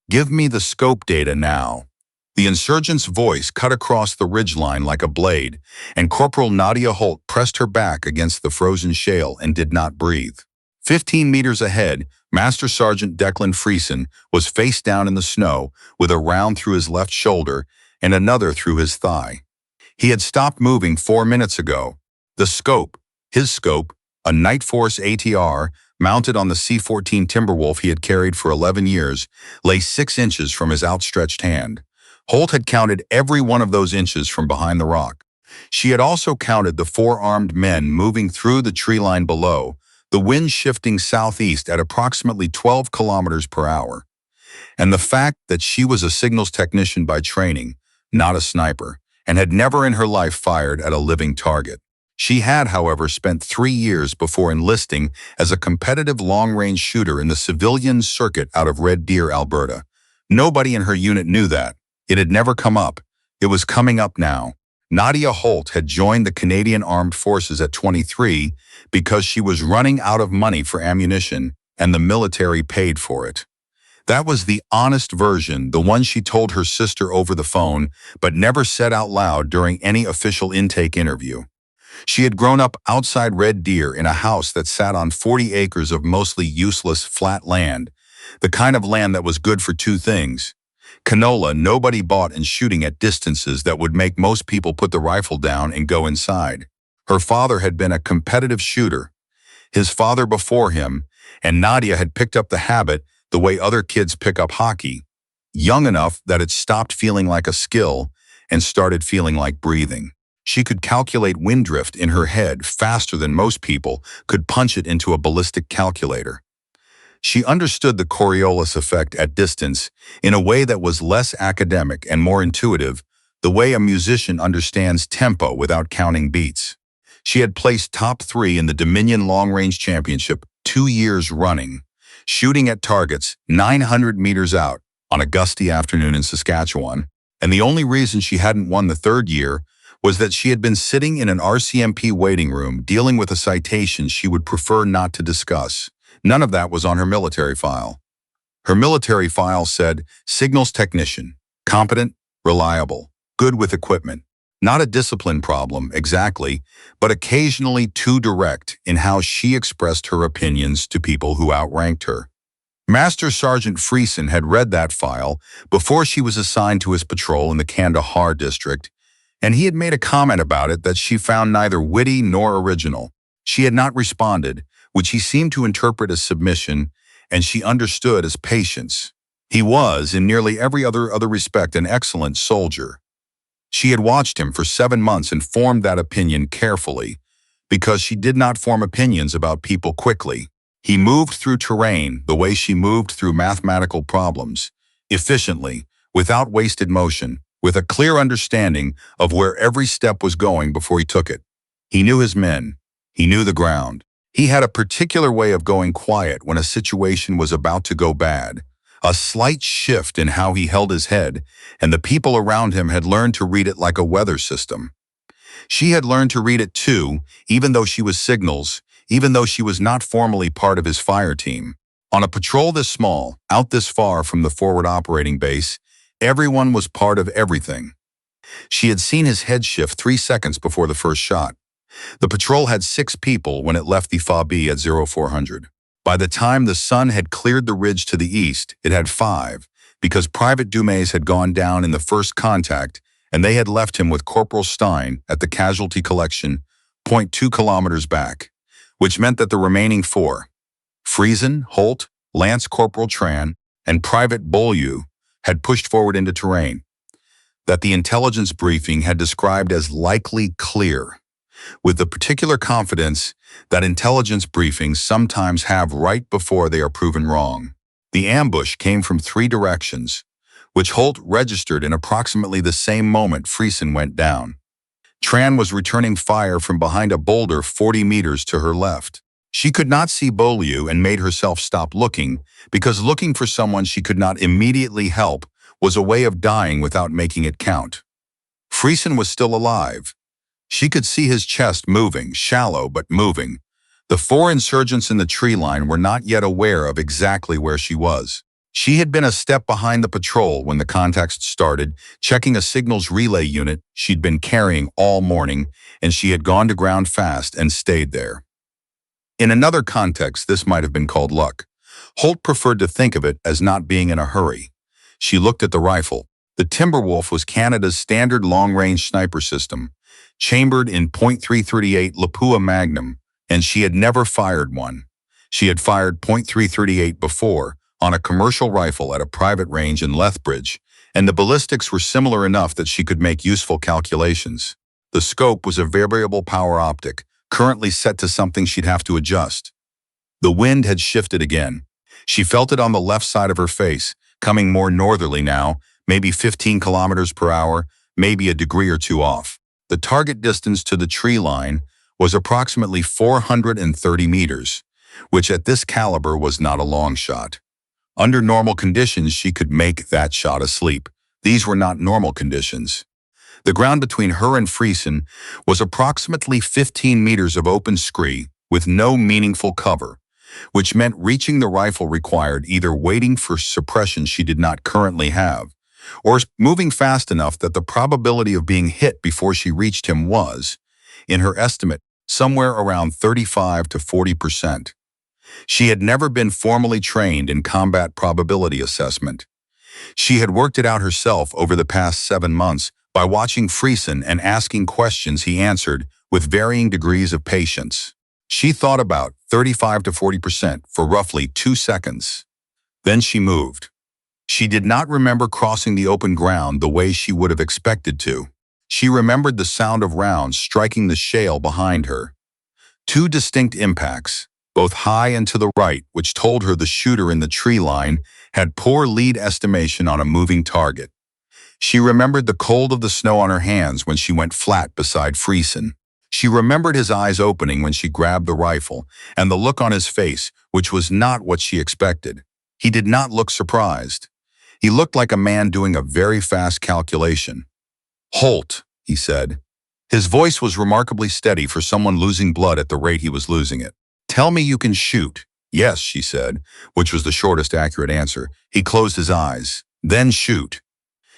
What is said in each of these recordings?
Give me the scope data now. The insurgent's voice cut across the ridgeline like a blade, and Corporal Nadia Holt pressed her back against the frozen shale and did not breathe. 15 meters ahead, Master Sergeant Friesen was face down in the snow with a round through his left shoulder and another through his thigh. He had stopped moving 4 minutes ago. The scope, his scope, a Night Force ATR, mounted on the C-14 Timberwolf he had carried for 11 years, lay 6 inches from his outstretched hand. Holt had counted every one of those inches from behind the rock. She had also counted the 4 armed men moving through the tree line below, the wind shifting southeast at approximately 12 kilometers per hour. And the fact that she was a signals technician by training, not a sniper, and had never in her life fired at a living target. She had, however, spent 3 years before enlisting as a competitive long-range shooter in the civilian circuit out of Red Deer, Alberta. Nobody in her unit knew that. It had never come up. It was coming up now. Nadia Holt had joined the Canadian Armed Forces at 23 because she was running out of money for ammunition, and the military paid for it. That was the honest version, the one she told her sister over the phone, but never said out loud during any official intake interview. She had grown up outside Red Deer in a house that sat on 40 acres of mostly useless, flat land, the kind of land that was good for 2 things. Canola nobody bought and shooting at distances that would make most people put the rifle down and go inside. Her father had been a competitive shooter, his father before him, and Nadia had picked up the habit the way other kids pick up hockey, young enough that it stopped feeling like a skill and started feeling like breathing. She could calculate wind drift in her head faster than most people could punch it into a ballistic calculator. She understood the Coriolis effect at distance in a way that was less academic and more intuitive, the way a musician understands tempo without counting beats. She had placed top 3 in the Dominion Long Range Championship 2 years running, shooting at targets 900 meters out on a gusty afternoon in Saskatchewan, and the only reason she hadn't won the 3rd year was that she had been sitting in an RCMP waiting room dealing with a citation she would prefer not to discuss. None of that was on her military file. Her military file said, signals technician, competent, reliable, good with equipment. Not a discipline problem, exactly, but occasionally too direct in how she expressed her opinions to people who outranked her. Master Sergeant Friesen had read that file before she was assigned to his patrol in the Kandahar district, and he had made a comment about it that she found neither witty nor original. She had not responded, which he seemed to interpret as submission, and she understood as patience. He was, in nearly every other respect, an excellent soldier. She had watched him for 7 months and formed that opinion carefully, because she did not form opinions about people quickly. He moved through terrain the way she moved through mathematical problems, efficiently, without wasted motion, with a clear understanding of where every step was going before he took it. He knew his men. He knew the ground. He had a particular way of going quiet when a situation was about to go bad, a slight shift in how he held his head, and the people around him had learned to read it like a weather system. She had learned to read it too, even though she was signals, even though she was not formally part of his fire team. On a patrol this small, out this far from the forward operating base, everyone was part of everything. She had seen his head shift 3 seconds before the first shot. The patrol had 6 people when it left the FAB at 0400. By the time the sun had cleared the ridge to the east, it had 5, because Private Dumas had gone down in the first contact, and they had left him with Corporal Stein at the casualty collection, 0.2 kilometers back, which meant that the remaining 4, Friesen, Holt, Lance Corporal Tran, and Private Beaulieu, had pushed forward into terrain that the intelligence briefing had described as likely clear, with the particular confidence that intelligence briefings sometimes have right before they are proven wrong. The ambush came from 3 directions, which Holt registered in approximately the same moment Friesen went down. Tran was returning fire from behind a boulder 40 meters to her left. She could not see Beaulieu and made herself stop looking, because looking for someone she could not immediately help was a way of dying without making it count. Friesen was still alive. She could see his chest moving, shallow but moving. The 4 insurgents in the tree line were not yet aware of exactly where she was. She had been a step behind the patrol when the contact started, checking a signals relay unit she'd been carrying all morning, and she had gone to ground fast and stayed there. In another context, this might have been called luck. Holt preferred to think of it as not being in a hurry. She looked at the rifle. The Timberwolf was Canada's standard long-range sniper system, chambered in .338 Lapua Magnum, and she had never fired one. She had fired .338 before, on a commercial rifle at a private range in Lethbridge, and the ballistics were similar enough that she could make useful calculations. The scope was a variable power optic, currently set to something she'd have to adjust. The wind had shifted again. She felt it on the left side of her face, coming more northerly now, maybe 15 kilometers per hour, maybe a degree or two off. The target distance to the tree line was approximately 430 meters, which at this caliber was not a long shot. Under normal conditions, she could make that shot asleep. These were not normal conditions. The ground between her and Friesen was approximately 15 meters of open scree with no meaningful cover, which meant reaching the rifle required either waiting for suppression she did not currently have, or moving fast enough that the probability of being hit before she reached him was, in her estimate, somewhere around 35 to 40%. She had never been formally trained in combat probability assessment. She had worked it out herself over the past 7 months by watching Friesen and asking questions he answered with varying degrees of patience. She thought about 35 to 40% for roughly 2 seconds. Then she moved. She did not remember crossing the open ground the way she would have expected to. She remembered the sound of rounds striking the shale behind her. 2 distinct impacts, both high and to the right, which told her the shooter in the tree line had poor lead estimation on a moving target. She remembered the cold of the snow on her hands when she went flat beside Friesen. She remembered his eyes opening when she grabbed the rifle, and the look on his face, which was not what she expected. He did not look surprised. He looked like a man doing a very fast calculation. "Holt," he said. His voice was remarkably steady for someone losing blood at the rate he was losing it. "Tell me you can shoot." "Yes," she said, which was the shortest accurate answer. He closed his eyes. "Then shoot."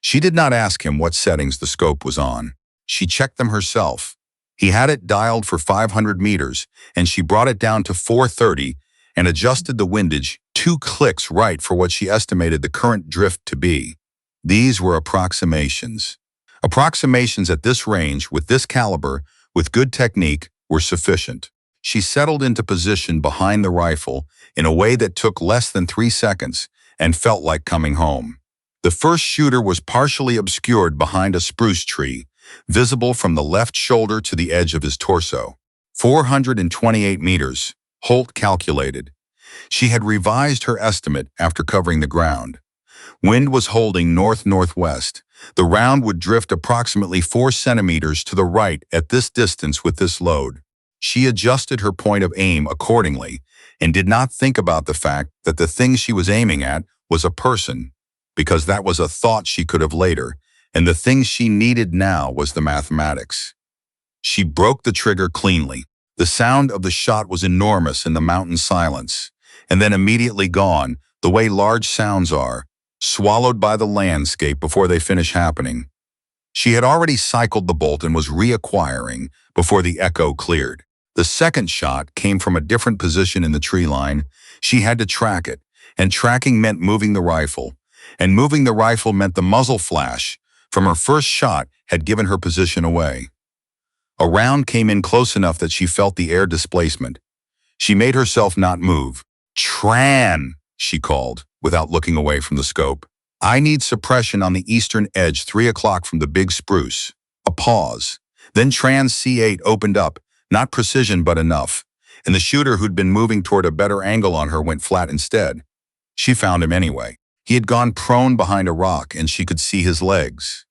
She did not ask him what settings the scope was on. She checked them herself. He had it dialed for 500 meters, and she brought it down to 430 and adjusted the windage 2 clicks right for what she estimated the current drift to be. These were approximations. Approximations at this range, with this caliber, with good technique, were sufficient. She settled into position behind the rifle in a way that took less than 3 seconds and felt like coming home. The first shooter was partially obscured behind a spruce tree, visible from the left shoulder to the edge of his torso. 428 meters, Holt calculated. She had revised her estimate after covering the ground. Wind was holding north-northwest. The round would drift approximately 4 centimeters to the right at this distance with this load. She adjusted her point of aim accordingly and did not think about the fact that the thing she was aiming at was a person, because that was a thought she could have later, and the thing she needed now was the mathematics. She broke the trigger cleanly. The sound of the shot was enormous in the mountain silence, and then immediately gone, the way large sounds are, swallowed by the landscape before they finish happening. She had already cycled the bolt and was reacquiring before the echo cleared. The second shot came from a different position in the tree line. She had to track it, and tracking meant moving the rifle, and moving the rifle meant the muzzle flash from her first shot had given her position away. A round came in close enough that she felt the air displacement. She made herself not move. "Tran," she called, without looking away from the scope. "I need suppression on the eastern edge 3 o'clock from the big spruce." A pause. Then Tran's C8 opened up, not precision but enough, and the shooter who'd been moving toward a better angle on her went flat instead. She found him anyway. He had gone prone behind a rock and she could see his legs.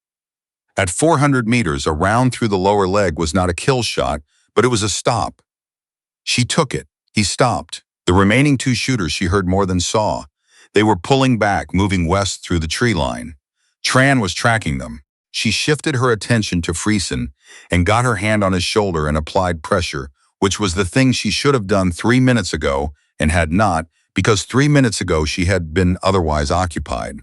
At 400 meters, a round through the lower leg was not a kill shot, but it was a stop. She took it. He stopped. The remaining 2 shooters she heard more than saw. They were pulling back, moving west through the tree line. Tran was tracking them. She shifted her attention to Friesen and got her hand on his shoulder and applied pressure, which was the thing she should have done 3 minutes ago and had not, because 3 minutes ago she had been otherwise occupied.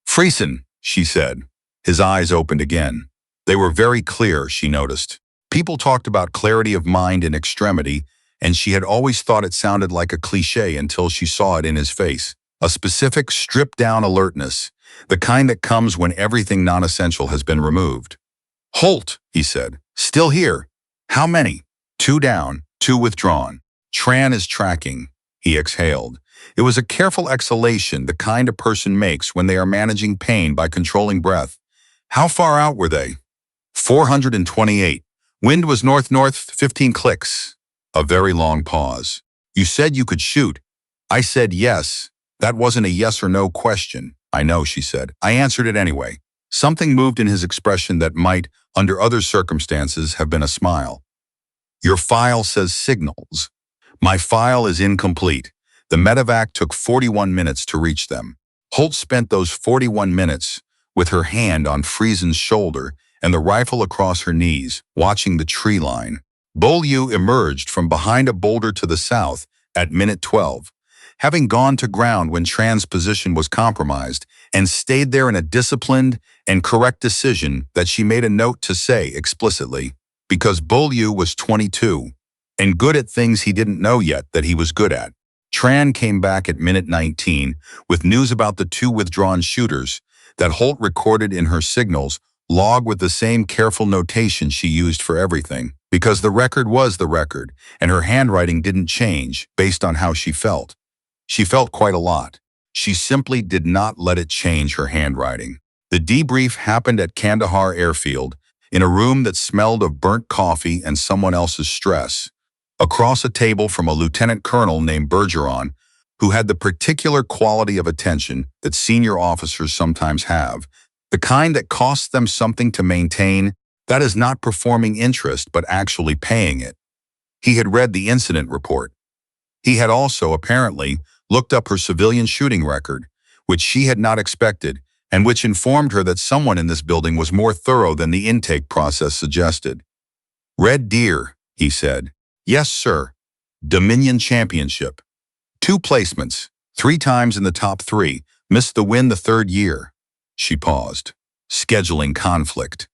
"Friesen," she said. His eyes opened again. They were very clear, she noticed. People talked about clarity of mind in extremity, and she had always thought it sounded like a cliché until she saw it in his face. A specific, stripped-down alertness, the kind that comes when everything non-essential has been removed. "Holt," he said. "Still here. How many?" "2 down, 2 withdrawn. Tran is tracking," he exhaled. It was a careful exhalation, the kind a person makes when they are managing pain by controlling breath. "How far out were they?" 428. Wind was north-north, 15 clicks. A very long pause. "You said you could shoot." I said yes. That wasn't a yes or no question. "I know," she said. "I answered it anyway." Something moved in his expression that might, under other circumstances, have been a smile. "Your file says signals." "My file is incomplete." The medevac took 41 minutes to reach them. Holt spent those 41 minutes with her hand on Friesen's shoulder and the rifle across her knees, watching the tree line. Beaulieu emerged from behind a boulder to the south at minute 12, having gone to ground when Tran's position was compromised, and stayed there in a disciplined and correct decision that she made a note to say explicitly, because Beaulieu was 22 and good at things he didn't know yet that he was good at. Tran came back at minute 19 with news about the 2 withdrawn shooters that Holt recorded in her signals log with the same careful notation she used for everything, because the record was the record, and her handwriting didn't change based on how she felt. She felt quite a lot. She simply did not let it change her handwriting. The debrief happened at Kandahar Airfield, in a room that smelled of burnt coffee and someone else's stress, across a table from a lieutenant colonel named Bergeron, who had the particular quality of attention that senior officers sometimes have, the kind that costs them something to maintain, that is not performing interest but actually paying it. He had read the incident report. He had also, apparently, looked up her civilian shooting record, which she had not expected, and which informed her that someone in this building was more thorough than the intake process suggested. "Red Deer," he said. "Yes, sir. Dominion Championship. 2 placements, 3 times in the top 3, missed the win the 3rd year." She paused. "Scheduling conflict."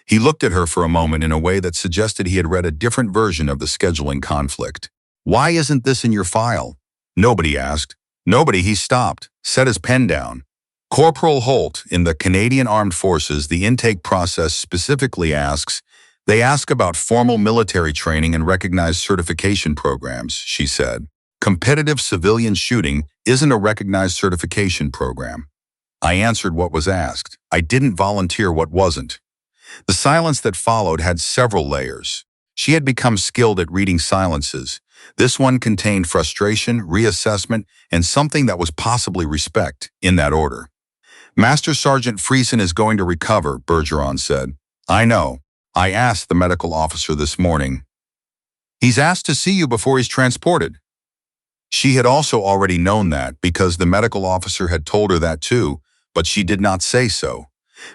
He looked at her for a moment in a way that suggested he had read a different version of the scheduling conflict. "Why isn't this in your file?" Nobody asked. Nobody. He stopped, set his pen down. "Corporal Holt, in the Canadian Armed Forces, the intake process specifically asks, they ask about formal military training and recognized certification programs," she said. "Competitive civilian shooting isn't a recognized certification program." I answered what was asked. I didn't volunteer what wasn't. The silence that followed had several layers. She had become skilled at reading silences. This one contained frustration, reassessment, and something that was possibly respect, in that order. "Master Sergeant Friesen is going to recover," Bergeron said. "I know. I asked the medical officer this morning. He's asked to see you before he's transported." She had also already known that because the medical officer had told her that too, but she did not say so.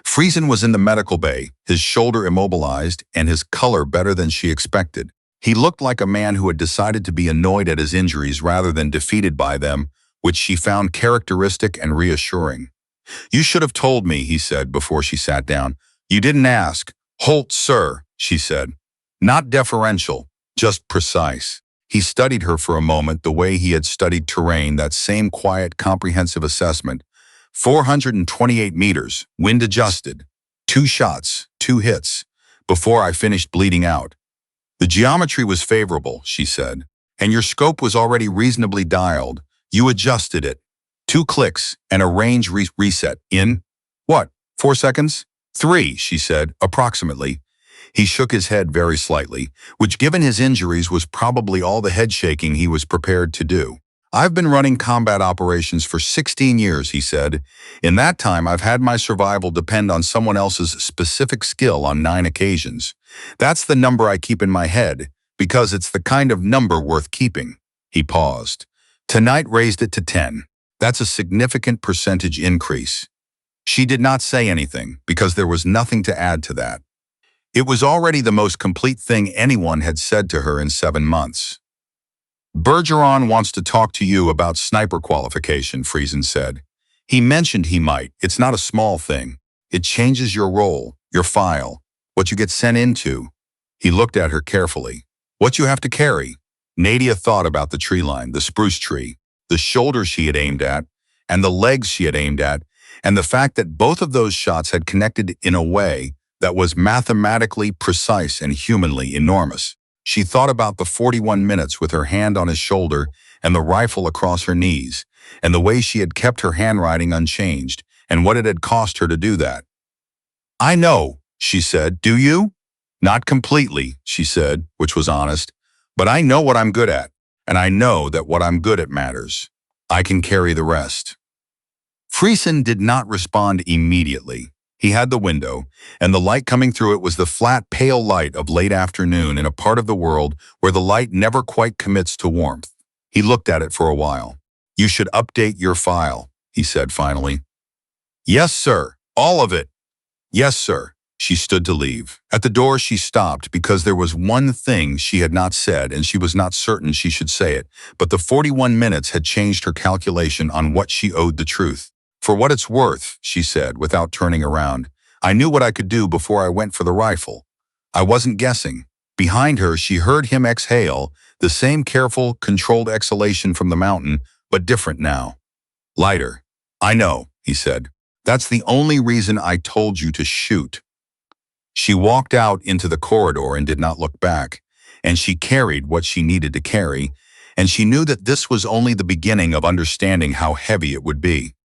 Friesen was in the medical bay, his shoulder immobilized and his color better than she expected. He looked like a man who had decided to be annoyed at his injuries rather than defeated by them, which she found characteristic and reassuring. "You should have told me," he said before she sat down. "You didn't ask." "Holt, sir," she said. Not deferential, just precise. He studied her for a moment the way he had studied terrain, that same quiet, comprehensive assessment. 428 meters, wind adjusted. 2 shots, 2 hits, before I finished bleeding out. "The geometry was favorable," she said, "and your scope was already reasonably dialed. You adjusted it. 2 clicks and a range reset in, what, 4 seconds? 3, she said, approximately. He shook his head very slightly, which given his injuries was probably all the head shaking he was prepared to do. "I've been running combat operations for 16 years, he said. "In that time, I've had my survival depend on someone else's specific skill on 9 occasions. That's the number I keep in my head, because it's the kind of number worth keeping." He paused. "Tonight raised it to 10. That's a significant percentage increase." She did not say anything, because there was nothing to add to that. It was already the most complete thing anyone had said to her in 7 months. Bergeron wants to talk to you about sniper qualification, Friesen said. He mentioned he might. It's not a small thing. It changes your role, your file, what you get sent into. He looked at her carefully. What you have to carry. Nadia thought about the tree line, the spruce tree, the shoulder she had aimed at, and the legs she had aimed at, and the fact that both of those shots had connected in a way that was mathematically precise and humanly enormous. She thought about the 41 minutes with her hand on his shoulder and the rifle across her knees, and the way she had kept her handwriting unchanged, and what it had cost her to do that. I know, she said. Do you? Not completely, she said, which was honest, but I know what I'm good at, and I know that what I'm good at matters. I can carry the rest. Friesen did not respond immediately. He had the window, and the light coming through it was the flat, pale light of late afternoon in a part of the world where the light never quite commits to warmth. He looked at it for a while. You should update your file, he said finally. Yes, sir. All of it. Yes, sir. She stood to leave. At the door she stopped because there was one thing she had not said and she was not certain she should say it, but the 41 minutes had changed her calculation on what she owed the truth. For what it's worth, she said, without turning around, I knew what I could do before I went for the rifle. I wasn't guessing. Behind her, she heard him exhale, the same careful, controlled exhalation from the mountain, but different now. Lighter. I know, he said. That's the only reason I told you to shoot. She walked out into the corridor and did not look back, and she carried what she needed to carry, and she knew that this was only the beginning of understanding how heavy it would be.